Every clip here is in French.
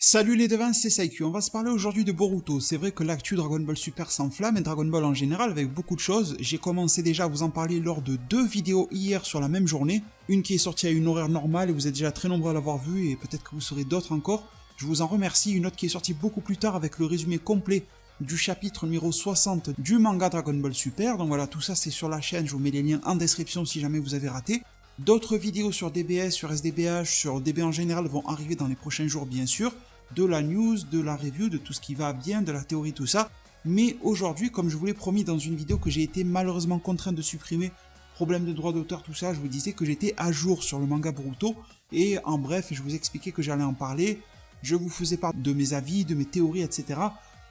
Salut les devins, c'est Saikyu. On va se parler aujourd'hui de Boruto. C'est vrai que l'actu Dragon Ball Super s'enflamme et Dragon Ball en général avec beaucoup de choses. J'ai commencé déjà à vous en parler lors de 2 vidéos hier sur la même journée. Une qui est sortie à une horaire normale et vous êtes déjà très nombreux à l'avoir vue et peut-être que vous serez d'autres encore. Je vous en remercie. Une autre qui est sortie beaucoup plus tard avec le résumé complet du chapitre numéro 60 du manga Dragon Ball Super. Donc voilà, tout ça c'est sur la chaîne. Je vous mets les liens en description si jamais vous avez raté. D'autres vidéos sur DBS, sur SDBH, sur DB en général vont arriver dans les prochains jours bien sûr. De la news, de la review, de tout ce qui va bien, de la théorie, tout ça. Mais aujourd'hui, comme je vous l'ai promis dans une vidéo que j'ai été malheureusement contraint de supprimer, problème de droit d'auteur, tout ça, je vous disais que j'étais à jour sur le manga Boruto. Et en bref, je vous expliquais que j'allais en parler. Je vous faisais part de mes avis, de mes théories, etc.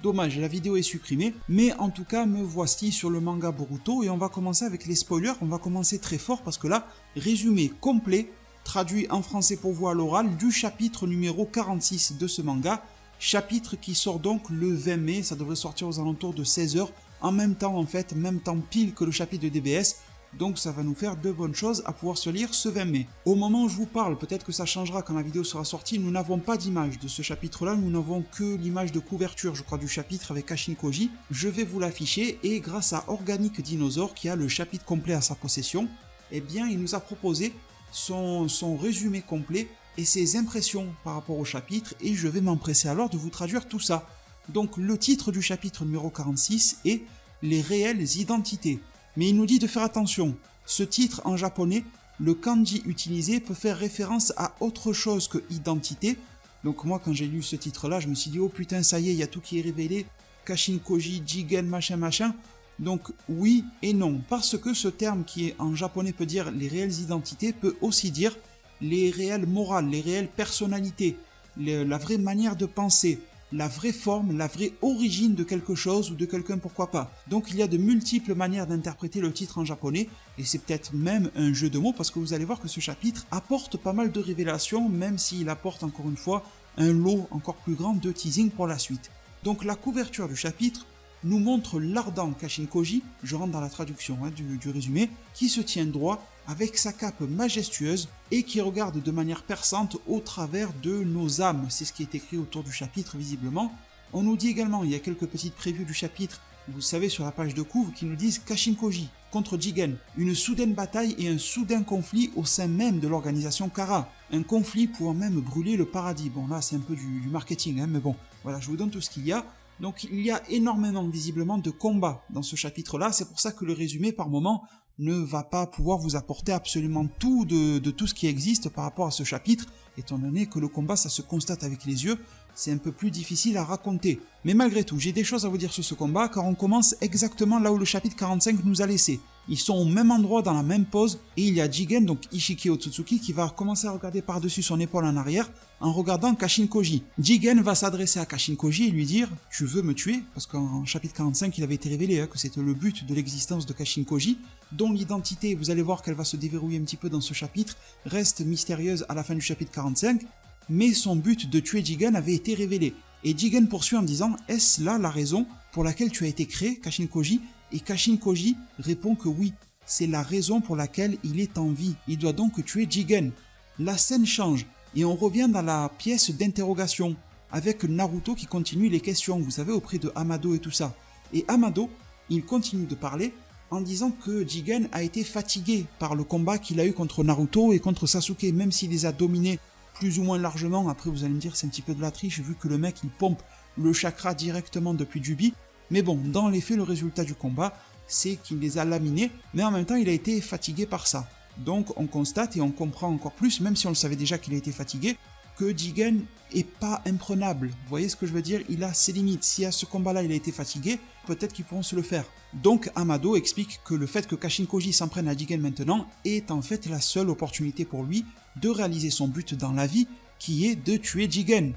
Dommage, la vidéo est supprimée. Mais en tout cas, me voici sur le manga Boruto. Et on va commencer avec les spoilers. On va commencer très fort parce que là, résumé complet, traduit en français pour vous à l'oral, du chapitre numéro 46 de ce manga, chapitre qui sort donc le 20 mai, ça devrait sortir aux alentours de 16h, en même temps en fait, même temps pile que le chapitre de DBS, donc ça va nous faire de bonnes choses à pouvoir se lire ce 20 mai. Au moment où je vous parle, peut-être que ça changera quand la vidéo sera sortie, nous n'avons pas d'image de ce chapitre-là, nous n'avons que l'image de couverture, je crois, du chapitre avec Kashin Koji. Je vais vous l'afficher et grâce à Organic Dinosaur qui a le chapitre complet à sa possession, eh bien il nous a proposé son résumé complet et ses impressions par rapport au chapitre et je vais m'empresser alors de vous traduire tout ça. Donc le titre du chapitre numéro 46 est « Les réelles identités ». Mais il nous dit de faire attention, ce titre en japonais, le kanji utilisé peut faire référence à autre chose que identité. Donc moi quand j'ai lu ce titre là je me suis dit oh putain ça y est, il y a tout qui est révélé, Kashin Koji, Jigen, machin machin. Donc oui et non, parce que ce terme qui est en japonais peut dire les réelles identités, peut aussi dire les réelles morales, les réelles personnalités, la vraie manière de penser, la vraie forme, la vraie origine de quelque chose ou de quelqu'un, pourquoi pas. Donc il y a de multiples manières d'interpréter le titre en japonais, et c'est peut-être même un jeu de mots, parce que vous allez voir que ce chapitre apporte pas mal de révélations, même s'il apporte encore une fois un lot encore plus grand de teasing pour la suite. Donc la couverture du chapitre nous montre l'ardent Kashin Koji, je rentre dans la traduction du résumé, qui se tient droit avec sa cape majestueuse et qui regarde de manière perçante au travers de nos âmes. C'est ce qui est écrit autour du chapitre visiblement. On nous dit également, il y a quelques petites previews du chapitre, vous savez sur la page de couve, qui nous disent Kashin Koji contre Jigen, une soudaine bataille et un soudain conflit au sein même de l'organisation Kara. Un conflit pouvant même brûler le paradis. Bon là c'est un peu du marketing, mais bon, voilà, je vous donne tout ce qu'il y a. Donc il y a énormément visiblement de combats dans ce chapitre-là, c'est pour ça que le résumé par moment ne va pas pouvoir vous apporter absolument tout de tout ce qui existe par rapport à ce chapitre, étant donné que le combat ça se constate avec les yeux, c'est un peu plus difficile à raconter. Mais malgré tout, j'ai des choses à vous dire sur ce combat, car on commence exactement là où le chapitre 45 nous a laissé. Ils sont au même endroit, dans la même pose, et il y a Jigen, donc Ishiki Otsutsuki, qui va commencer à regarder par-dessus son épaule en arrière, en regardant Kashin Koji. Jigen va s'adresser à Kashin Koji et lui dire « Tu veux me tuer ?» Parce qu'en chapitre 45, il avait été révélé que c'était le but de l'existence de Kashin Koji, dont l'identité, vous allez voir qu'elle va se déverrouiller un petit peu dans ce chapitre, reste mystérieuse à la fin du chapitre 45, mais son but de tuer Jigen avait été révélé. Et Jigen poursuit en disant « Est-ce là la raison pour laquelle tu as été créé, Kashin Koji ?» Et Kashin Koji répond que oui, c'est la raison pour laquelle il est en vie. Il doit donc tuer Jigen. La scène change et on revient dans la pièce d'interrogation avec Naruto qui continue les questions, vous savez, auprès de Amado et tout ça. Et Amado, il continue de parler en disant que Jigen a été fatigué par le combat qu'il a eu contre Naruto et contre Sasuke, même s'il les a dominés plus ou moins largement. Après vous allez me dire c'est un petit peu de la triche vu que le mec il pompe le chakra directement depuis Jubi. Mais bon, dans les faits, le résultat du combat, c'est qu'il les a laminés, mais en même temps, il a été fatigué par ça. Donc, on constate et on comprend encore plus, même si on le savait déjà qu'il a été fatigué, que Jigen est pas imprenable. Vous voyez ce que je veux dire? Il a ses limites. Si à ce combat-là, il a été fatigué, peut-être qu'ils pourront se le faire. Donc, Amado explique que le fait que Kashin Koji s'en prenne à Jigen maintenant est en fait la seule opportunité pour lui de réaliser son but dans la vie, qui est de tuer Jigen.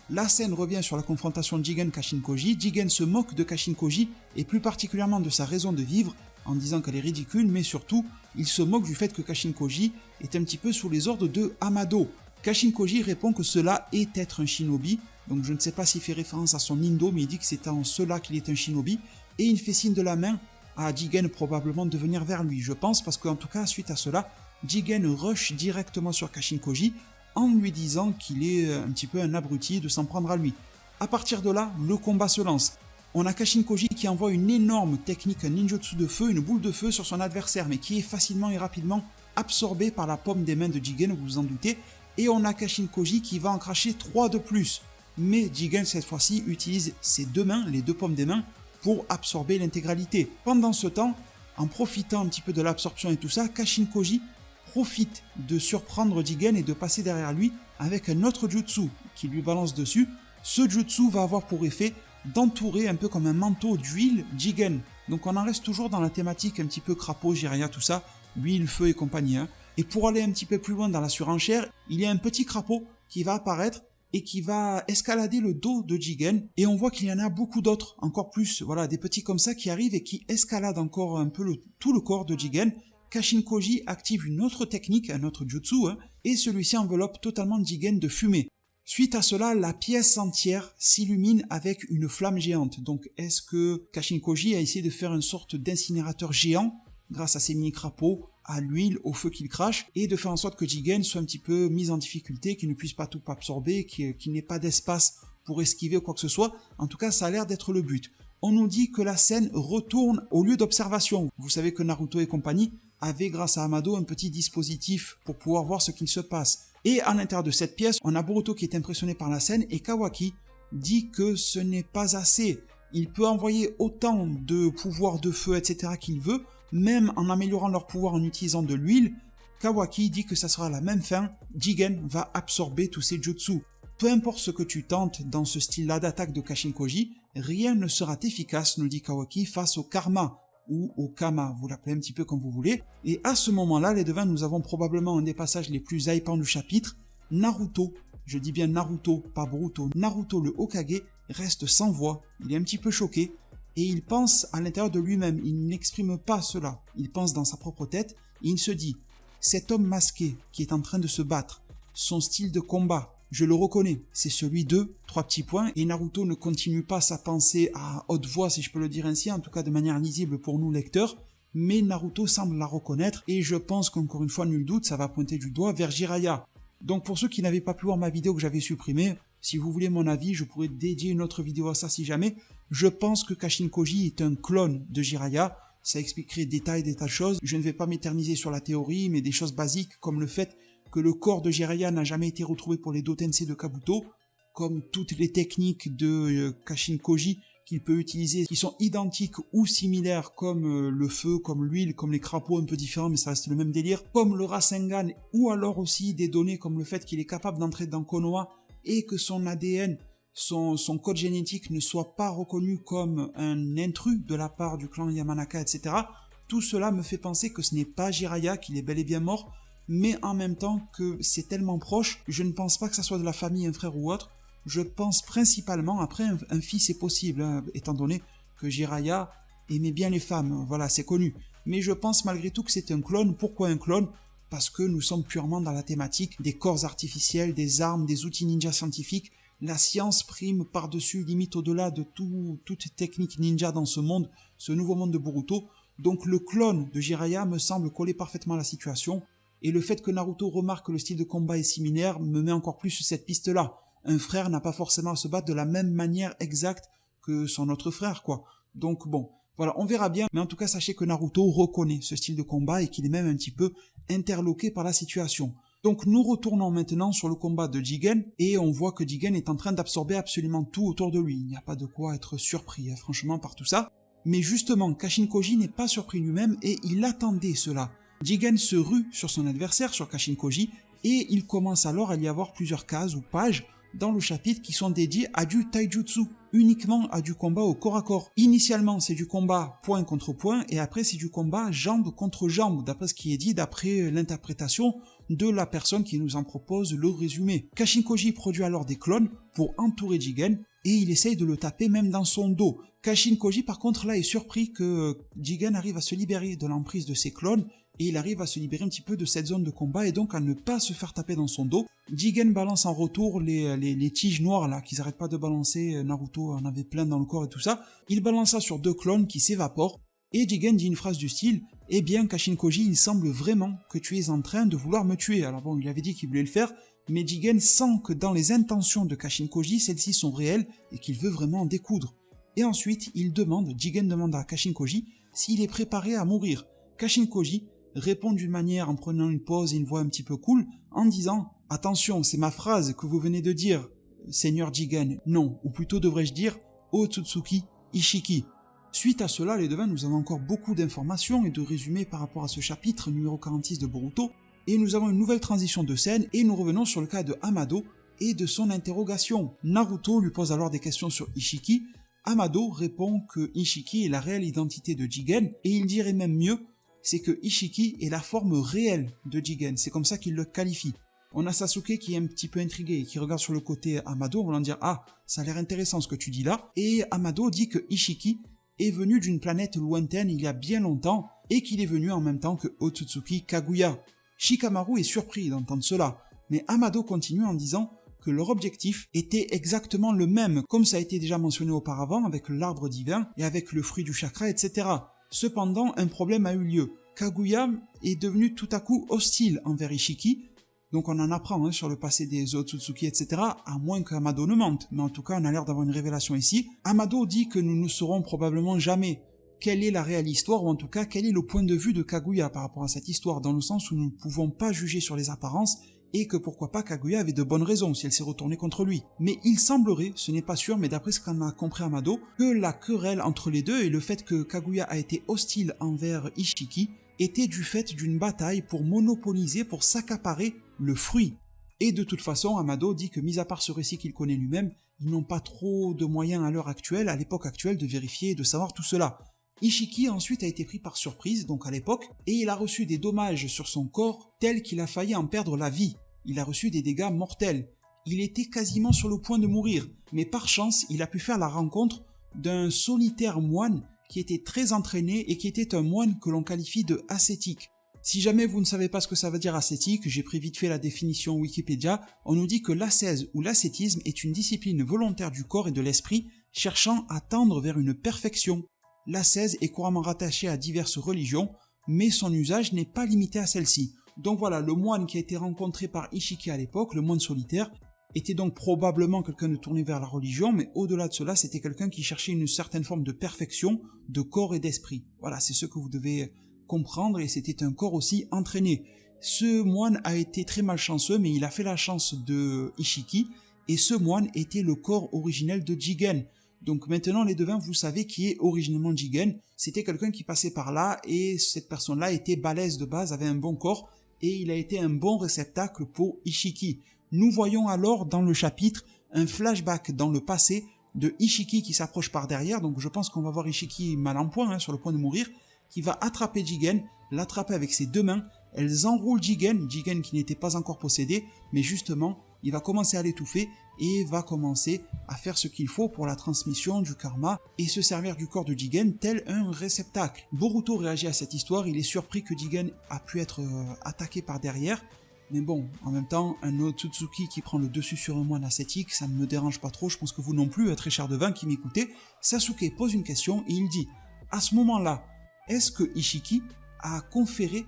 La scène revient sur la confrontation de Jigen-Kashin Koji. Jigen se moque de Kashin Koji et plus particulièrement de sa raison de vivre en disant qu'elle est ridicule, mais surtout, il se moque du fait que Kashin Koji est un petit peu sous les ordres de Amado. Kashin Koji répond que cela est être un shinobi, donc je ne sais pas s'il fait référence à son Indo, mais il dit que c'est en cela qu'il est un shinobi, et il fait signe de la main à Jigen probablement de venir vers lui, je pense, parce qu'en tout cas, suite à cela, Jigen rush directement sur Kashin Koji en lui disant qu'il est un petit peu un abruti de s'en prendre à lui. À partir de là, le combat se lance. On a Kashin Koji qui envoie une énorme technique, un ninjutsu de feu, une boule de feu sur son adversaire, mais qui est facilement et rapidement absorbé par la paume des mains de Jigen, vous vous en doutez. Et on a Kashin Koji qui va en cracher 3 de plus. Mais Jigen, cette fois-ci, utilise ses deux mains, les deux paumes des mains, pour absorber l'intégralité. Pendant ce temps, en profitant un petit peu de l'absorption et tout ça, Kashin Koji profite de surprendre Jigen et de passer derrière lui avec un autre jutsu qui lui balance dessus. Ce jutsu va avoir pour effet d'entourer un peu comme un manteau d'huile Jigen. Donc on en reste toujours dans la thématique un petit peu crapaud, Jiraiya, tout ça, huile, feu et compagnie. Et pour aller un petit peu plus loin dans la surenchère, il y a un petit crapaud qui va apparaître et qui va escalader le dos de Jigen. Et on voit qu'il y en a beaucoup d'autres, encore plus, voilà, des petits comme ça qui arrivent et qui escaladent encore un peu tout le corps de Jigen. Kashin Koji active une autre technique, un autre jutsu, et celui-ci enveloppe totalement Jigen de fumée. Suite à cela, la pièce entière s'illumine avec une flamme géante. Donc est-ce que Kashin Koji a essayé de faire une sorte d'incinérateur géant grâce à ses mini-crapauds, à l'huile, au feu qu'il crache, et de faire en sorte que Jigen soit un petit peu mis en difficulté, qu'il ne puisse pas tout absorber, qu'il n'ait pas d'espace pour esquiver ou quoi que ce soit. En tout cas, ça a l'air d'être le but. On nous dit que la scène retourne au lieu d'observation. Vous savez que Naruto et compagnie avaient, grâce à Amado, un petit dispositif pour pouvoir voir ce qu'il se passe. Et à l'intérieur de cette pièce, on a Boruto qui est impressionné par la scène et Kawaki dit que ce n'est pas assez. Il peut envoyer autant de pouvoirs de feu, etc. qu'il veut, même en améliorant leur pouvoir en utilisant de l'huile. Kawaki dit que ça sera la même fin, Jigen va absorber tous ces jutsu. Peu importe ce que tu tentes dans ce style-là d'attaque de Kashin Koji, rien ne sera efficace, nous dit Kawaki, face au karma, ou au kama, vous l'appelez un petit peu comme vous voulez. Et à ce moment-là, les devins, nous avons probablement un des passages les plus hypants du chapitre. Naruto, je dis bien Naruto, pas Boruto, Naruto le Hokage reste sans voix, il est un petit peu choqué, et il pense à l'intérieur de lui-même, il n'exprime pas cela, il pense dans sa propre tête, et il se dit, cet homme masqué qui est en train de se battre, son style de combat, je le reconnais, c'est celui de 3 petits points, et Naruto ne continue pas sa pensée à haute voix, si je peux le dire ainsi, en tout cas de manière lisible pour nous lecteurs, mais Naruto semble la reconnaître, et je pense qu'encore une fois, nul doute, ça va pointer du doigt vers Jiraiya. Donc pour ceux qui n'avaient pas pu voir ma vidéo que j'avais supprimée, si vous voulez mon avis, je pourrais dédier une autre vidéo à ça si jamais. Je pense que Kashin Koji est un clone de Jiraiya, ça expliquerait des tas de choses. Je ne vais pas m'éterniser sur la théorie, mais des choses basiques comme le fait que le corps de Jiraiya n'a jamais été retrouvé pour les Dotensei de Kabuto, comme toutes les techniques de Kashin Koji qu'il peut utiliser, qui sont identiques ou similaires, comme le feu, comme l'huile, comme les crapauds un peu différents, mais ça reste le même délire, comme le Rasengan, ou alors aussi des données comme le fait qu'il est capable d'entrer dans Konoha, et que son ADN, son code génétique ne soit pas reconnu comme un intrus de la part du clan Yamanaka, etc. Tout cela me fait penser que ce n'est pas Jiraiya, qu'il est bel et bien mort, mais en même temps que c'est tellement proche, je ne pense pas que ça soit de la famille, un frère ou autre. Je pense principalement, après un fils est possible, étant donné que Jiraiya aimait bien les femmes, voilà, c'est connu. Mais je pense malgré tout que c'est un clone. Pourquoi un clone ? Parce que nous sommes purement dans la thématique des corps artificiels, des armes, des outils ninja scientifiques. La science prime par-dessus, limite au-delà de toute technique ninja dans ce monde, ce nouveau monde de Boruto. Donc le clone de Jiraiya me semble coller parfaitement à la situation. Et le fait que Naruto remarque que le style de combat est similaire me met encore plus sur cette piste-là. Un frère n'a pas forcément à se battre de la même manière exacte que son autre frère, quoi. Donc bon, voilà, on verra bien. Mais en tout cas, sachez que Naruto reconnaît ce style de combat et qu'il est même un petit peu interloqué par la situation. Donc nous retournons maintenant sur le combat de Jigen et on voit que Jigen est en train d'absorber absolument tout autour de lui. Il n'y a pas de quoi être surpris, franchement, par tout ça. Mais justement, Kashin Koji n'est pas surpris lui-même et il attendait cela. Jigen se rue sur son adversaire, sur Kashin Koji, et il commence alors à y avoir plusieurs cases ou pages dans le chapitre qui sont dédiées à du taijutsu, uniquement à du combat au corps à corps. Initialement, c'est du combat point contre point, et après c'est du combat jambe contre jambe, d'après ce qui est dit, d'après l'interprétation de la personne qui nous en propose le résumé. Kashin Koji produit alors des clones pour entourer Jigen, et il essaye de le taper même dans son dos. Kashin Koji par contre là est surpris que Jigen arrive à se libérer de l'emprise de ses clones, et il arrive à se libérer un petit peu de cette zone de combat et donc à ne pas se faire taper dans son dos. Jigen balance en retour les tiges noires là qu'ils arrêtent pas de balancer, Naruto en avait plein dans le corps et tout ça. Il balance ça sur 2 clones qui s'évaporent et Jigen dit une phrase du style « Eh bien Kashin Koji, il semble vraiment que tu es en train de vouloir me tuer ». Alors bon, il avait dit qu'il voulait le faire, Mais Jigen sent que dans les intentions de Kashin Koji, celles-ci sont réelles et qu'il veut vraiment en découdre. Et ensuite, Jigen demande à Kashin Koji s'il est préparé à mourir. Kashin Koji répond d'une manière en prenant une pause et une voix un petit peu cool, en disant « Attention, c'est ma phrase que vous venez de dire, Seigneur Jigen, non, ou plutôt devrais-je dire Otsutsuki Ishiki ». Suite à cela, les devins, nous avons encore beaucoup d'informations et de résumés par rapport à ce chapitre numéro 46 de Boruto, et nous avons une nouvelle transition de scène et nous revenons sur le cas de Amado et de son interrogation. Naruto lui pose alors des questions sur Ishiki. Amado répond que Ishiki est la réelle identité de Jigen et il dirait même mieux, c'est que Ishiki est la forme réelle de Jigen, c'est comme ça qu'il le qualifie. On a Sasuke qui est un petit peu intrigué et qui regarde sur le côté Amado en voulant dire « Ah, ça a l'air intéressant ce que tu dis là » et Amado dit que Ishiki est venu d'une planète lointaine il y a bien longtemps et qu'il est venu en même temps que Otsutsuki Kaguya. Shikamaru est surpris d'entendre cela, mais Amado continue en disant que leur objectif était exactement le même, comme ça a été déjà mentionné auparavant avec l'arbre divin et avec le fruit du chakra, etc. Cependant, un problème a eu lieu. Kaguya est devenu tout à coup hostile envers Ishiki, donc on en apprend sur le passé des Otsutsuki, etc., à moins qu'Amado ne mente, mais en tout cas on a l'air d'avoir une révélation ici. Amado dit que nous ne saurons probablement jamais quelle est la réelle histoire, ou en tout cas quel est le point de vue de Kaguya par rapport à cette histoire, dans le sens où nous ne pouvons pas juger sur les apparences, et que pourquoi pas Kaguya avait de bonnes raisons si elle s'est retournée contre lui. Mais il semblerait, ce n'est pas sûr, mais d'après ce qu'en a compris Amado, que la querelle entre les deux et le fait que Kaguya a été hostile envers Ishiki était du fait d'une bataille pour monopoliser, pour s'accaparer le fruit. Et de toute façon, Amado dit que mis à part ce récit qu'il connaît lui-même, ils n'ont pas trop de moyens à l'heure actuelle, à l'époque actuelle, de vérifier et de savoir tout cela. Ishiki ensuite a été pris par surprise, donc à l'époque, et il a reçu des dommages sur son corps tels qu'il a failli en perdre la vie. Il a reçu des dégâts mortels. Il était quasiment sur le point de mourir, mais par chance, il a pu faire la rencontre d'un solitaire moine qui était très entraîné et qui était un moine que l'on qualifie de ascétique. Si jamais vous ne savez pas ce que ça veut dire ascétique, j'ai pris vite fait la définition Wikipédia, on nous dit que l'ascèse ou l'ascétisme est une discipline volontaire du corps et de l'esprit cherchant à tendre vers une perfection. L'ascèse est couramment rattachée à diverses religions, mais son usage n'est pas limité à celle-ci. Donc voilà, le moine qui a été rencontré par Ishiki à l'époque, le moine solitaire, était donc probablement quelqu'un de tourné vers la religion, mais au-delà de cela, c'était quelqu'un qui cherchait une certaine forme de perfection de corps et d'esprit. Voilà, c'est ce que vous devez comprendre, et c'était un corps aussi entraîné. Ce moine a été très malchanceux, mais il a fait la chance de Ishiki, et ce moine était le corps originel de Jigen. Donc maintenant les devins, vous savez qui est originellement Jigen. C'était quelqu'un qui passait par là, et cette personne-là était balèze de base, avait un bon corps, et il a été un bon réceptacle pour Ishiki. Nous voyons alors dans le chapitre un flashback dans le passé de Ishiki qui s'approche par derrière, donc je pense qu'on va voir Ishiki mal en point, sur le point de mourir, qui va attraper Jigen, l'attraper avec ses deux mains, elles enroulent Jigen qui n'était pas encore possédé, mais justement, il va commencer à l'étouffer et va commencer à faire ce qu'il faut pour la transmission du karma et se servir du corps de Jigen tel un réceptacle. Boruto réagit à cette histoire, il est surpris que Jigen a pu être attaqué par derrière, mais bon, en même temps, un Otsutsuki qui prend le dessus sur un moine ascétique, ça ne me dérange pas trop, je pense que vous non plus, très cher devin qui m'écoutez. Sasuke pose une question et il dit, à ce moment-là, est-ce que Ishiki a conféré,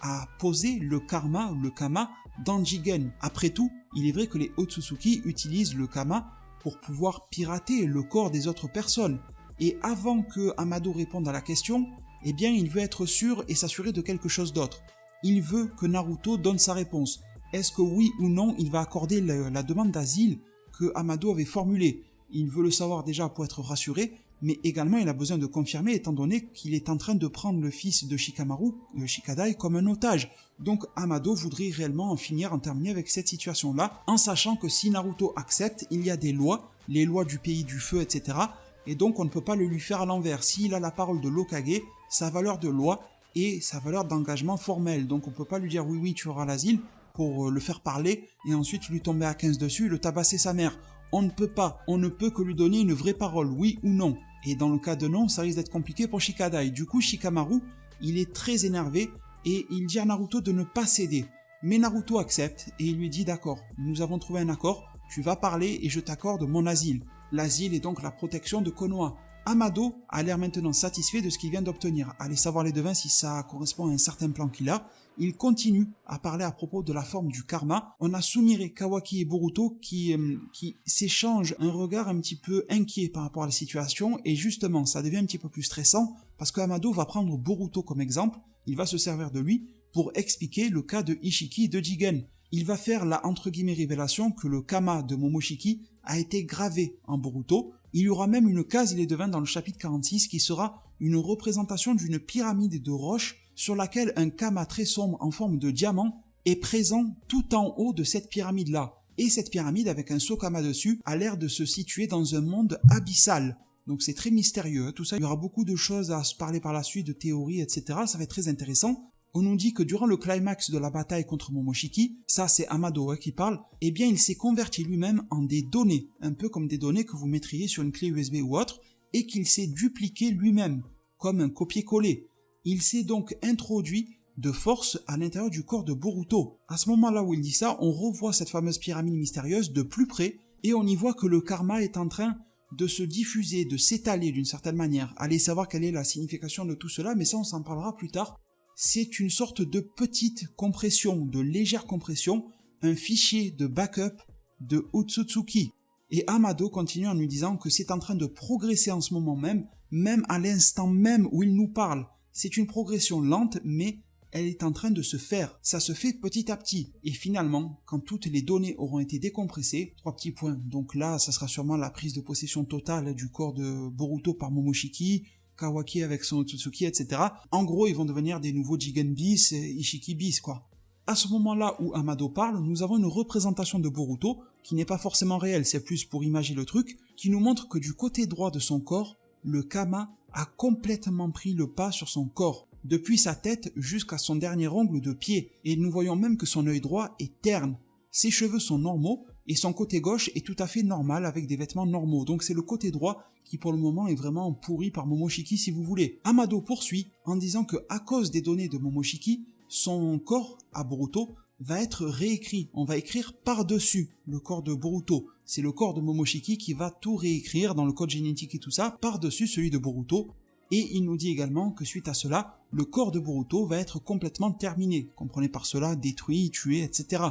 a posé le karma, le kama, dans Jigen? Après tout, il est vrai que les Otsutsuki utilisent le kama pour pouvoir pirater le corps des autres personnes. Et avant que Amado réponde à la question, eh bien il veut être sûr et s'assurer de quelque chose d'autre. Il veut que Naruto donne sa réponse. Est-ce que oui ou non il va accorder la demande d'asile que Amado avait formulée? Il veut le savoir déjà pour être rassuré, mais également il a besoin de confirmer étant donné qu'il est en train de prendre le fils de Shikamaru, Shikadai, comme un otage. Donc Amado voudrait réellement en terminer avec cette situation-là, en sachant que si Naruto accepte, il y a des lois, les lois du pays du feu, etc. Et donc on ne peut pas le lui faire à l'envers. S'il a la parole de l'Hokage, sa valeur de loi et sa valeur d'engagement formel. Donc on ne peut pas lui dire oui tu auras l'asile pour le faire parler et ensuite lui tomber à 15 dessus et le tabasser sa mère. On ne peut pas, on ne peut que lui donner une vraie parole, oui ou non. Et dans le cas de non, ça risque d'être compliqué pour Shikadai. Du coup, Shikamaru, il est très énervé et il dit à Naruto de ne pas céder. Mais Naruto accepte et il lui dit d'accord, nous avons trouvé un accord, tu vas parler et je t'accorde mon asile. L'asile est donc la protection de Konoha. Amado a l'air maintenant satisfait de ce qu'il vient d'obtenir. Allez savoir les devins si ça correspond à un certain plan qu'il a. il continue à parler à propos de la forme du karma. On a Sumire, Kawaki et Boruto qui s'échangent un regard un petit peu inquiet par rapport à la situation, et justement ça devient un petit peu plus stressant parce que Amado va prendre Boruto comme exemple, il va se servir de lui pour expliquer le cas de Ishiki et de Jigen. Il va faire la entre guillemets révélation que le kama de Momoshiki a été gravé en Boruto. Il y aura même une case, il est devint dans le chapitre 46, qui sera une représentation d'une pyramide de roches sur laquelle un kama très sombre en forme de diamant est présent tout en haut de cette pyramide-là. Et cette pyramide avec un Sokama dessus a l'air de se situer dans un monde abyssal. Donc c'est très mystérieux, tout ça. Il y aura beaucoup de choses à se parler par la suite, de théories, etc. Ça va être très intéressant. On nous dit que durant le climax de la bataille contre Momoshiki, ça c'est Amado qui parle, eh bien il s'est converti lui-même en des données, un peu comme des données que vous mettriez sur une clé USB ou autre, et qu'il s'est dupliqué lui-même, comme un copier-coller. Il s'est donc introduit de force à l'intérieur du corps de Boruto. À ce moment-là où il dit ça, on revoit cette fameuse pyramide mystérieuse de plus près, et on y voit que le karma est en train de se diffuser, de s'étaler d'une certaine manière. Allez savoir quelle est la signification de tout cela, mais ça on s'en parlera plus tard. C'est une sorte de petite compression, de légère compression, un fichier de backup de Otsutsuki. Et Amado continue en lui disant que c'est en train de progresser en ce moment même à l'instant même où il nous parle. C'est une progression lente, mais elle est en train de se faire. Ça se fait petit à petit. Et finalement, quand toutes les données auront été décompressées, 3 petits points. Donc là, ça sera sûrement la prise de possession totale du corps de Boruto par Momoshiki, Kawaki avec son Otsutsuki, etc. En gros, ils vont devenir des nouveaux Jigen bis, Ishiki bis, quoi. À ce moment-là où Amado parle, nous avons une représentation de Boruto, qui n'est pas forcément réelle, c'est plus pour imager le truc, qui nous montre que du côté droit de son corps, le Kama a complètement pris le pas sur son corps, depuis sa tête jusqu'à son dernier ongle de pied, et nous voyons même que son œil droit est terne. Ses cheveux sont normaux, et son côté gauche est tout à fait normal avec des vêtements normaux. Donc c'est le côté droit qui pour le moment est vraiment pourri par Momoshiki si vous voulez. Amado poursuit en disant que à cause des données de Momoshiki, son corps à Boruto va être réécrit. On va écrire par-dessus le corps de Boruto. C'est le corps de Momoshiki qui va tout réécrire dans le code génétique et tout ça, par-dessus celui de Boruto. Et il nous dit également que suite à cela, le corps de Boruto va être complètement terminé. Comprenez par cela détruit, tué, etc.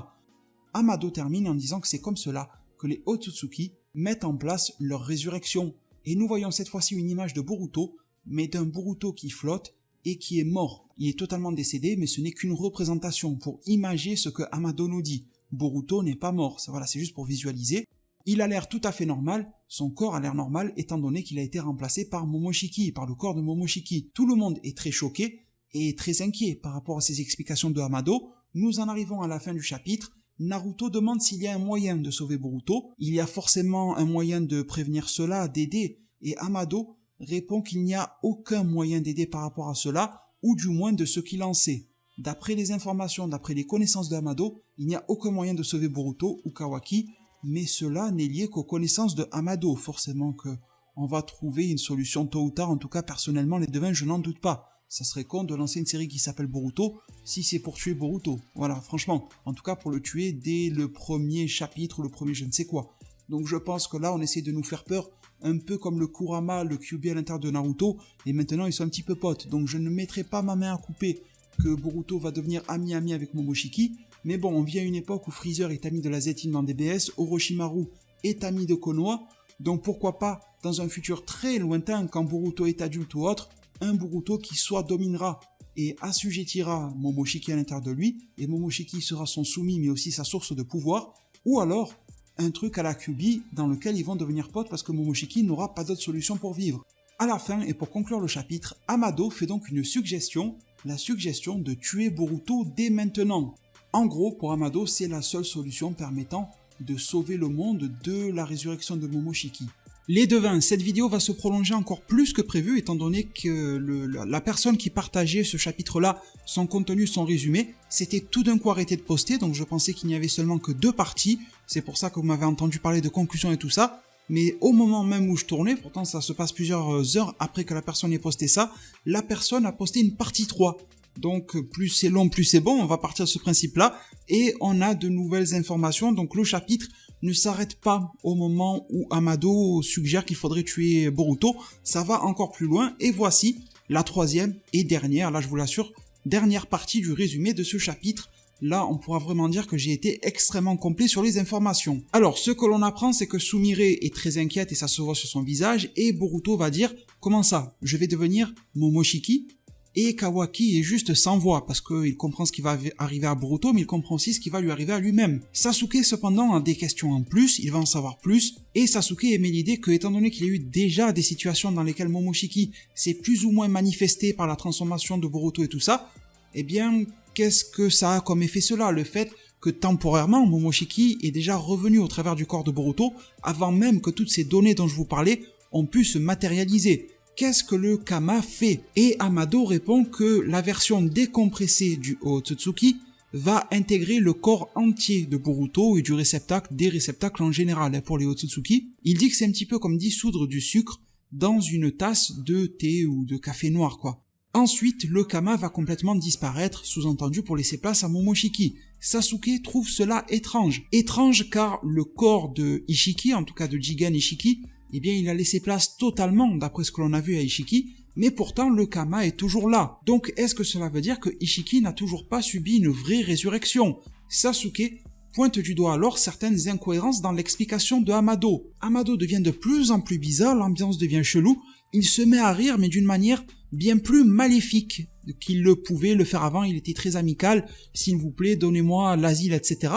Amado termine en disant que c'est comme cela que les Otsutsuki mettent en place leur résurrection. Et nous voyons cette fois-ci une image de Boruto, mais d'un Boruto qui flotte et qui est mort. Il est totalement décédé, mais ce n'est qu'une représentation pour imager ce que Amado nous dit. Boruto n'est pas mort, voilà, c'est juste pour visualiser. Il a l'air tout à fait normal, son corps a l'air normal étant donné qu'il a été remplacé par Momoshiki, par le corps de Momoshiki. Tout le monde est très choqué et très inquiet par rapport à ces explications de Amado. Nous en arrivons à la fin du chapitre. Naruto demande s'il y a un moyen de sauver Boruto. Il y a forcément un moyen de prévenir cela, d'aider. Et Amado répond qu'il n'y a aucun moyen d'aider par rapport à cela, ou du moins de ce qu'il en sait. D'après les informations, d'après les connaissances de Amado, il n'y a aucun moyen de sauver Boruto ou Kawaki, mais cela n'est lié qu'aux connaissances de Amado. Forcément qu'on va trouver une solution tôt ou tard, en tout cas personnellement les devins je n'en doute pas. Ça serait con de lancer une série qui s'appelle Boruto si c'est pour tuer Boruto. Voilà, franchement. En tout cas pour le tuer dès le premier chapitre ou le premier je ne sais quoi. Donc je pense que là on essaie de nous faire peur, un peu comme le Kurama, le Kyuubi à l'intérieur de Naruto, et maintenant ils sont un petit peu potes. Donc je ne mettrai pas ma main à couper que Boruto va devenir ami avec Momoshiki. Mais bon, on vit à une époque où Freezer est ami de la Zetine dans DBS, Orochimaru est ami de Konoha, donc pourquoi pas, dans un futur très lointain, quand Boruto est adulte ou autre, un Boruto qui soit dominera et assujettira Momoshiki à l'intérieur de lui, et Momoshiki sera son soumis mais aussi sa source de pouvoir, ou alors un truc à la Kyuubi dans lequel ils vont devenir potes parce que Momoshiki n'aura pas d'autre solution pour vivre. À la fin, et pour conclure le chapitre, Amado fait donc une suggestion, la suggestion de tuer Boruto dès maintenant. En gros, pour Amado, c'est la seule solution permettant de sauver le monde de la résurrection de Momoshiki. Les devins, cette vidéo va se prolonger encore plus que prévu étant donné que la personne qui partageait ce chapitre-là, son contenu, son résumé, s'était tout d'un coup arrêté de poster, donc je pensais qu'il n'y avait seulement que 2 parties, c'est pour ça que vous m'avez entendu parler de conclusion et tout ça, mais au moment même où je tournais, pourtant ça se passe plusieurs heures après que la personne ait posté ça, la personne a posté une partie 3. Donc plus c'est long, plus c'est bon, on va partir de ce principe-là, et on a de nouvelles informations, donc le chapitre ne s'arrête pas au moment où Amado suggère qu'il faudrait tuer Boruto, ça va encore plus loin, et voici la 3e et dernière, là je vous l'assure, dernière partie du résumé de ce chapitre. Là, on pourra vraiment dire que j'ai été extrêmement complet sur les informations. Alors, ce que l'on apprend, c'est que Sumire est très inquiète et ça se voit sur son visage, et Boruto va dire « Comment ça? Je vais devenir Momoshiki ?» Et Kawaki est juste sans voix, parce qu'il comprend ce qui va arriver à Boruto, mais il comprend aussi ce qui va lui arriver à lui-même. Sasuke, cependant, a des questions en plus, il va en savoir plus, et Sasuke émet l'idée que, étant donné qu'il y a eu déjà des situations dans lesquelles Momoshiki s'est plus ou moins manifesté par la transformation de Boruto et tout ça, eh bien, qu'est-ce que ça a comme effet cela? Le fait que temporairement, Momoshiki est déjà revenu au travers du corps de Boruto, avant même que toutes ces données dont je vous parlais ont pu se matérialiser. Qu'est-ce que le Kama fait? Et Amado répond que la version décompressée du Otsutsuki va intégrer le corps entier de Boruto et des réceptacles en général pour les Otsutsuki. Il dit que c'est un petit peu comme dissoudre du sucre dans une tasse de thé ou de café noir, quoi. Ensuite, le Kama va complètement disparaître, sous-entendu pour laisser place à Momoshiki. Sasuke trouve cela étrange. Étrange car le corps de Ishiki, en tout cas de Jigen Ishiki, eh bien il a laissé place totalement d'après ce que l'on a vu à Ishiki, mais pourtant le Kama est toujours là. Donc est-ce que cela veut dire que Ishiki n'a toujours pas subi une vraie résurrection? Sasuke pointe du doigt alors certaines incohérences dans l'explication de Amado. Amado devient de plus en plus bizarre, l'ambiance devient chelou, il se met à rire mais d'une manière bien plus maléfique qu'il le pouvait le faire avant, il était très amical, s'il vous plaît donnez-moi l'asile, etc.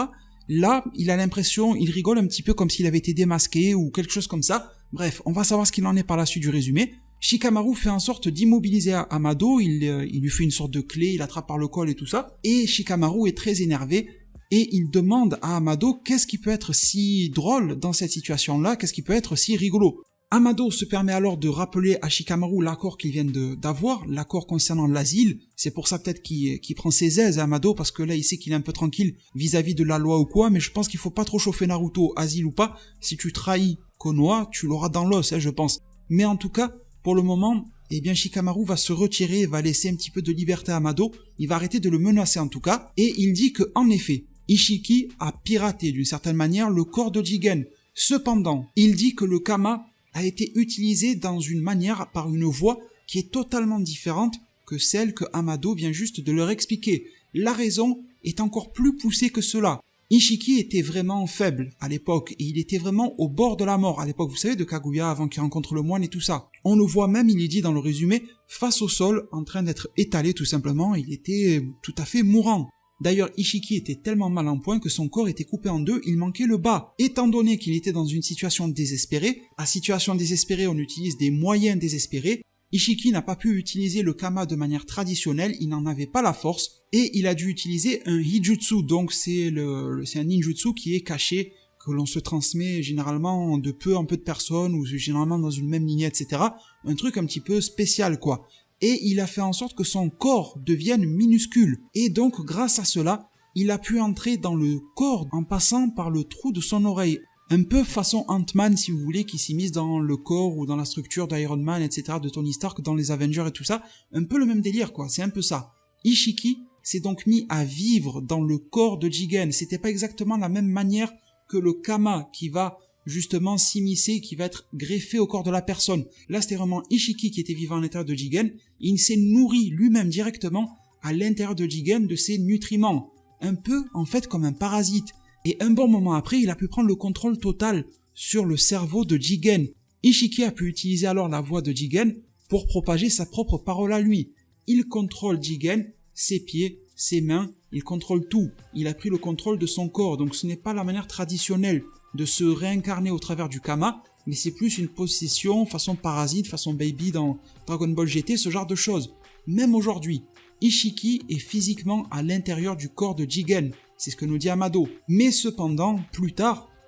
Là, il a l'impression, il rigole un petit peu comme s'il avait été démasqué ou quelque chose comme ça. Bref, on va savoir ce qu'il en est par la suite du résumé. Shikamaru fait en sorte d'immobiliser Amado, il lui fait une sorte de clé, il l'attrape par le col et tout ça. Et Shikamaru est très énervé et il demande à Amado qu'est-ce qui peut être si drôle dans cette situation-là, qu'est-ce qui peut être si rigolo. Amado se permet alors de rappeler à Shikamaru l'accord qu'ils viennent d'avoir, l'accord concernant l'asile. C'est pour ça peut-être qu'il prend ses aises à Amado, parce que là il sait qu'il est un peu tranquille vis-à-vis de la loi ou quoi, mais je pense qu'il faut pas trop chauffer Naruto, asile ou pas. Si tu trahis Konoha, tu l'auras dans l'os, je pense. Mais en tout cas, pour le moment, eh bien Shikamaru va se retirer, va laisser un petit peu de liberté à Amado, il va arrêter de le menacer en tout cas, et il dit que en effet, Ishiki a piraté d'une certaine manière le corps de Jigen. Cependant, il dit que le Kama a été utilisé dans une manière, par une voie qui est totalement différente que celle que Amado vient juste de leur expliquer. La raison est encore plus poussée que cela. Ishiki était vraiment faible à l'époque et il était vraiment au bord de la mort à l'époque, vous savez, de Kaguya avant qu'il rencontre le moine et tout ça. On le voit même, il est dit dans le résumé, face au sol, en train d'être étalé tout simplement, il était tout à fait mourant. D'ailleurs, Ishiki était tellement mal en point que son corps était coupé en deux, il manquait le bas. Étant donné qu'il était dans une situation désespérée, à situation désespérée on utilise des moyens désespérés, Ishiki n'a pas pu utiliser le Kama de manière traditionnelle, il n'en avait pas la force, et il a dû utiliser un Hijutsu, donc c'est un ninjutsu qui est caché, que l'on se transmet généralement de peu en peu de personnes, ou généralement dans une même lignée, etc. Un truc un petit peu spécial, quoi. Et il a fait en sorte que son corps devienne minuscule. Et donc, grâce à cela, il a pu entrer dans le corps en passant par le trou de son oreille. Un peu façon Ant-Man, si vous voulez, qui s'immisce dans le corps ou dans la structure d'Iron Man, etc., de Tony Stark dans les Avengers et tout ça. Un peu le même délire, quoi. C'est un peu ça. Ishiki s'est donc mis à vivre dans le corps de Jigen. C'était pas exactement la même manière que le Kama qui va justement s'immiscer, qui va être greffé au corps de la personne. Là, c'était vraiment Ishiki qui était vivant à l'intérieur de Jigen. Il s'est nourri lui-même directement à l'intérieur de Jigen de ses nutriments. Un peu, en fait, comme un parasite. Et un bon moment après, il a pu prendre le contrôle total sur le cerveau de Jigen. Ishiki a pu utiliser alors la voix de Jigen pour propager sa propre parole à lui. Il contrôle Jigen, ses pieds, ses mains, il contrôle tout. Il a pris le contrôle de son corps, donc ce n'est pas la manière traditionnelle de se réincarner au travers du Kama, mais c'est plus une possession façon parasite, façon baby dans Dragon Ball GT, ce genre de choses. Même aujourd'hui, Ishiki est physiquement à l'intérieur du corps de Jigen, c'est ce que nous dit Amado. Mais cependant,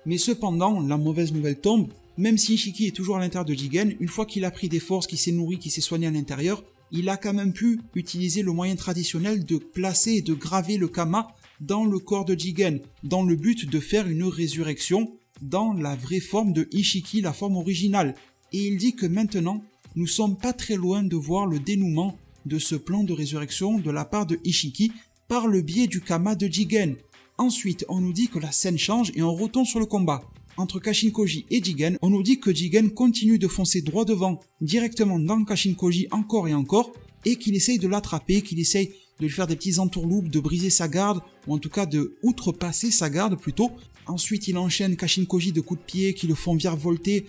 la mauvaise nouvelle tombe, même si Ishiki est toujours à l'intérieur de Jigen, une fois qu'il a pris des forces, qu'il s'est nourri, qu'il s'est soigné à l'intérieur, il a quand même pu utiliser le moyen traditionnel de placer et de graver le Kama dans le corps de Jigen, dans le but de faire une résurrection dans la vraie forme de Ishiki, la forme originale. Et il dit que maintenant, nous sommes pas très loin de voir le dénouement de ce plan de résurrection de la part de Ishiki par le biais du Kama de Jigen. Ensuite, on nous dit que la scène change et on retombe sur le combat. Entre Kashinkoji et Jigen, on nous dit que Jigen continue de foncer droit devant, directement dans Kashinkoji encore et encore, et qu'il essaye de l'attraper, qu'il essaye de lui faire des petits entourloupes, de briser sa garde, ou en tout cas de outrepasser sa garde plutôt. Ensuite, il enchaîne Kashin Koji de coups de pied qui le font virevolter.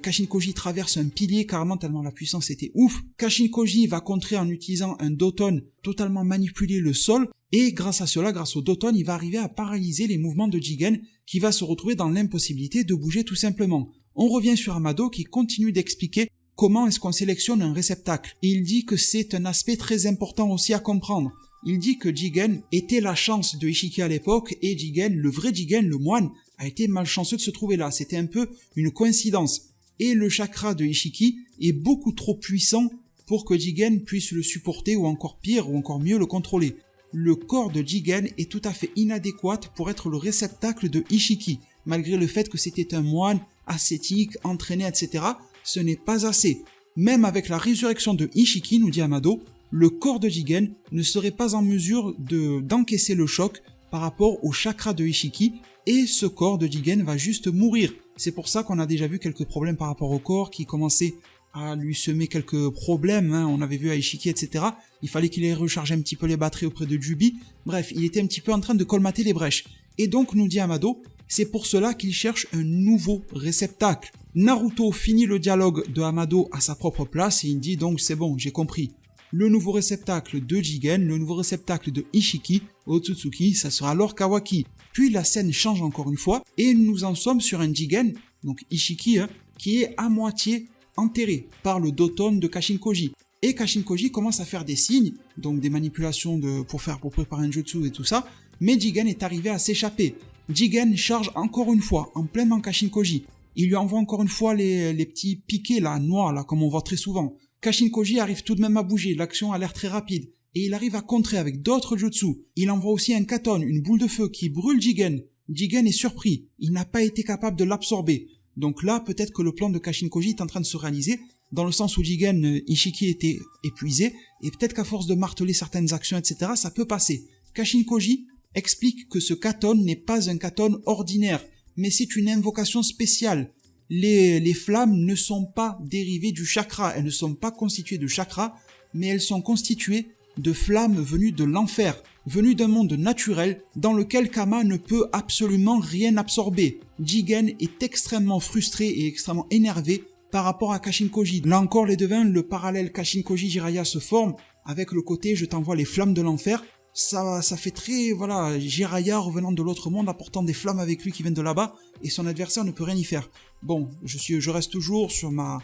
Kashin Koji traverse un pilier carrément tellement la puissance était ouf. Kashin Koji va contrer en utilisant un Doton, totalement manipuler le sol. Et grâce à cela, grâce au Doton, il va arriver à paralyser les mouvements de Jigen qui va se retrouver dans l'impossibilité de bouger tout simplement. On revient sur Amado qui continue d'expliquer comment est-ce qu'on sélectionne un réceptacle. Et il dit que c'est un aspect très important aussi à comprendre. Il dit que Jigen était la chance de Ishiki à l'époque et Jigen, le vrai Jigen, le moine, a été malchanceux de se trouver là. C'était un peu une coïncidence. Et le chakra de Ishiki est beaucoup trop puissant pour que Jigen puisse le supporter ou encore pire ou encore mieux le contrôler. Le corps de Jigen est tout à fait inadéquat pour être le réceptacle de Ishiki. Malgré le fait que c'était un moine ascétique, entraîné, etc., ce n'est pas assez. Même avec la résurrection de Ishiki, nous dit Amado, le corps de Jigen ne serait pas en mesure d'encaisser le choc par rapport au chakra de Ishiki et ce corps de Jigen va juste mourir. C'est pour ça qu'on a déjà vu quelques problèmes par rapport au corps qui commençaient à lui semer quelques problèmes, on avait vu à Ishiki, etc. Il fallait qu'il ait rechargé un petit peu les batteries auprès de Jubi. Bref, il était un petit peu en train de colmater les brèches. Et donc, nous dit Amado, c'est pour cela qu'il cherche un nouveau réceptacle. Naruto finit le dialogue de Amado à sa propre place et il dit donc c'est bon, j'ai compris. Le nouveau réceptacle de Jigen, le nouveau réceptacle de Ishiki, Otsutsuki, ça sera alors Kawaki. Puis la scène change encore une fois et nous en sommes sur un Jigen, donc Ishiki, qui est à moitié enterré par le Doton de Kashin Koji. Et Kashin Koji commence à faire des signes, donc des manipulations pour préparer un jutsu et tout ça, mais Jigen est arrivé à s'échapper. Jigen charge encore une fois, en plein dans Kashin Koji. Il lui envoie encore une fois les petits piquets là, noirs là, comme on voit très souvent. Kashin Koji arrive tout de même à bouger, l'action a l'air très rapide, et il arrive à contrer avec d'autres jutsu. Il envoie aussi un katon, une boule de feu qui brûle Jigen. Jigen est surpris, il n'a pas été capable de l'absorber. Donc là, peut-être que le plan de Kashin Koji est en train de se réaliser, dans le sens où Jigen, Ishiki était épuisé, et peut-être qu'à force de marteler certaines actions, etc., ça peut passer. Kashin Koji explique que ce katon n'est pas un katon ordinaire, mais c'est une invocation spéciale. Les flammes ne sont pas dérivées du chakra, elles ne sont pas constituées de chakra, mais elles sont constituées de flammes venues de l'enfer, venues d'un monde naturel dans lequel Kama ne peut absolument rien absorber. Jigen est extrêmement frustré et extrêmement énervé par rapport à Kashin Koji. Là encore, les devins, le parallèle Kashin Koji Jiraiya se forme avec le côté je t'envoie les flammes de l'enfer. Ça fait très, voilà, Jiraiya revenant de l'autre monde, apportant des flammes avec lui qui viennent de là-bas, et son adversaire ne peut rien y faire. Bon, je reste toujours sur ma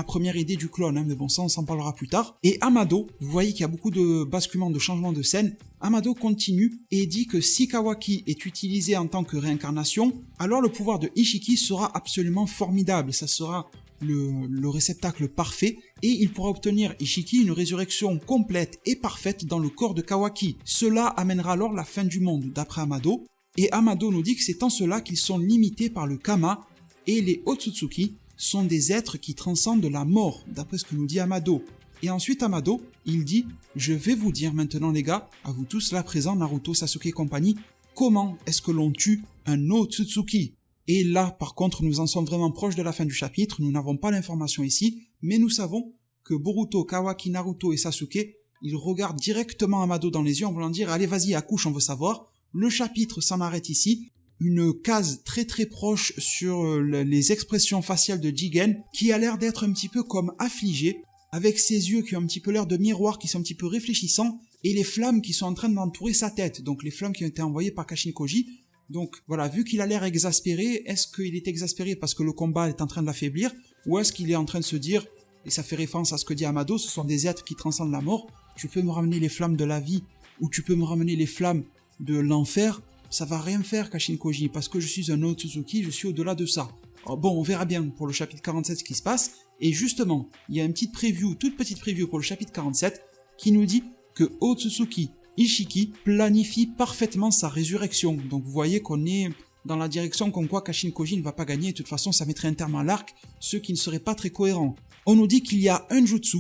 première idée du clone, mais bon, ça on s'en parlera plus tard. Et Amado, vous voyez qu'il y a beaucoup de basculements, de changements de scène. Amado continue et dit que si Kawaki est utilisé en tant que réincarnation, alors le pouvoir de Ishiki sera absolument formidable. Ça sera le réceptacle parfait et il pourra obtenir Ishiki une résurrection complète et parfaite dans le corps de Kawaki. Cela amènera alors la fin du monde d'après Amado. Et Amado nous dit que c'est en cela qu'ils sont limités par le Kama et les Otsutsuki sont des êtres qui transcendent la mort, d'après ce que nous dit Amado. Et ensuite Amado, il dit « Je vais vous dire maintenant les gars, à vous tous là présents, Naruto, Sasuke et compagnie, comment est-ce que l'on tue un Otsutsuki ?» Et là, par contre, nous en sommes vraiment proches de la fin du chapitre, nous n'avons pas l'information ici, mais nous savons que Boruto, Kawaki, Naruto et Sasuke, ils regardent directement Amado dans les yeux en voulant dire « Allez, vas-y, accouche, on veut savoir ». Le chapitre s'en arrête ici. Une case très très proche sur les expressions faciales de Jigen, qui a l'air d'être un petit peu comme affligé, avec ses yeux qui ont un petit peu l'air de miroirs, qui sont un petit peu réfléchissants, et les flammes qui sont en train d'entourer sa tête, donc les flammes qui ont été envoyées par Kashin Koji. Donc voilà, vu qu'il a l'air exaspéré, est-ce qu'il est exaspéré parce que le combat est en train de l'affaiblir, ou est-ce qu'il est en train de se dire, et ça fait référence à ce que dit Amado, ce sont des êtres qui transcendent la mort, tu peux me ramener les flammes de la vie, ou tu peux me ramener les flammes de l'enfer, ça va rien faire Kashin Koji, parce que je suis un Otsutsuki, je suis au-delà de ça. Alors bon, on verra bien pour le chapitre 47 ce qui se passe, et justement, il y a une petite preview, toute petite preview pour le chapitre 47, qui nous dit que Otsutsuki Ishiki planifie parfaitement sa résurrection. Donc vous voyez qu'on est dans la direction comme quoi Kashin Koji ne va pas gagner, de toute façon ça mettrait un terme à l'arc, ce qui ne serait pas très cohérent. On nous dit qu'il y a un jutsu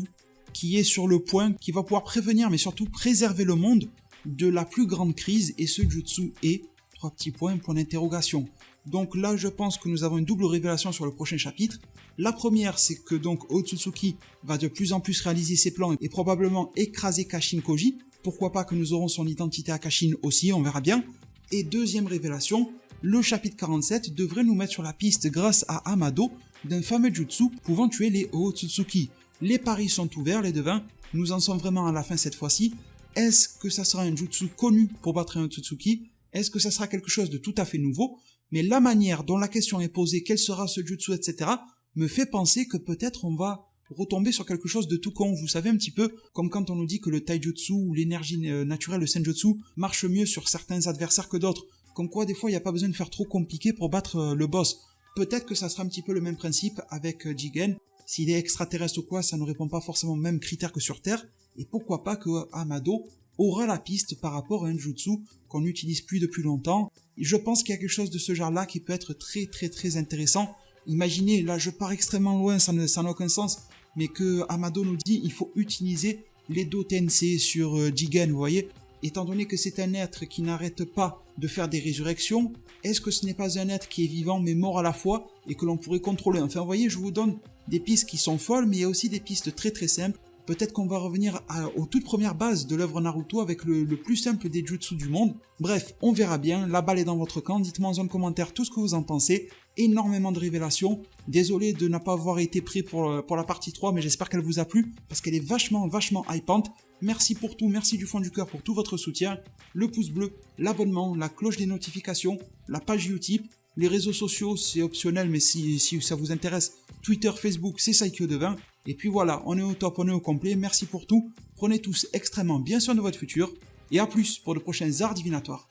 qui est sur le point, qui va pouvoir prévenir mais surtout préserver le monde de la plus grande crise, et ce jutsu est, 3 petits points, point d'interrogation. Donc là je pense que nous avons une double révélation sur le prochain chapitre. La première, c'est que donc Otsutsuki va de plus en plus réaliser ses plans et probablement écraser Kashin Koji. pourquoi pas que nous aurons son identité Akashin aussi, on verra bien. Et deuxième révélation, le chapitre 47 devrait nous mettre sur la piste grâce à Amado d'un fameux jutsu pouvant tuer les Otsutsuki. Les paris sont ouverts les devins, nous en sommes vraiment à la fin cette fois-ci. Est-ce que ça sera un jutsu connu pour battre un Otsutsuki? Est-ce que ça sera quelque chose de tout à fait nouveau? Mais la manière dont la question est posée, quel sera ce jutsu, etc., me fait penser que peut-être on va retomber sur quelque chose de tout con. Vous savez un petit peu comme quand on nous dit que le taijutsu ou l'énergie naturelle, le senjutsu, marche mieux sur certains adversaires que d'autres. Comme quoi, des fois, il n'y a pas besoin de faire trop compliqué pour battre le boss. Peut-être que ça sera un petit peu le même principe avec Jigen. S'il est extraterrestre ou quoi, ça ne répond pas forcément aux mêmes critères que sur Terre. Et pourquoi pas que Amado aura la piste par rapport à un jutsu qu'on n'utilise plus depuis longtemps. Et je pense qu'il y a quelque chose de ce genre-là qui peut être très intéressant. Imaginez, là je pars extrêmement loin, ça n'a aucun sens, mais que Amado nous dit il faut utiliser les Do-Tensei sur Jigen, vous voyez. Étant donné que c'est un être qui n'arrête pas de faire des résurrections, est-ce que ce n'est pas un être qui est vivant mais mort à la fois et que l'on pourrait contrôler? Enfin, vous voyez, je vous donne des pistes qui sont folles, mais il y a aussi des pistes très simples. Peut-être qu'on va revenir aux toutes premières bases de l'œuvre Naruto avec le plus simple des jutsu du monde. Bref, on verra bien, la balle est dans votre camp, dites-moi en zone commentaire tout ce que vous en pensez. Énormément de révélations, désolé de ne pas avoir été pris pour la partie 3, mais j'espère qu'elle vous a plu, parce qu'elle est vachement hypante. Merci pour tout, merci du fond du cœur pour tout votre soutien, le pouce bleu, l'abonnement, la cloche des notifications, la page Utip, les réseaux sociaux c'est optionnel, mais si ça vous intéresse, Twitter, Facebook, c'est Saikyo20. Et puis voilà, on est au top, on est au complet, merci pour tout, prenez tous extrêmement bien soin de votre futur, et à plus pour de prochains arts divinatoires.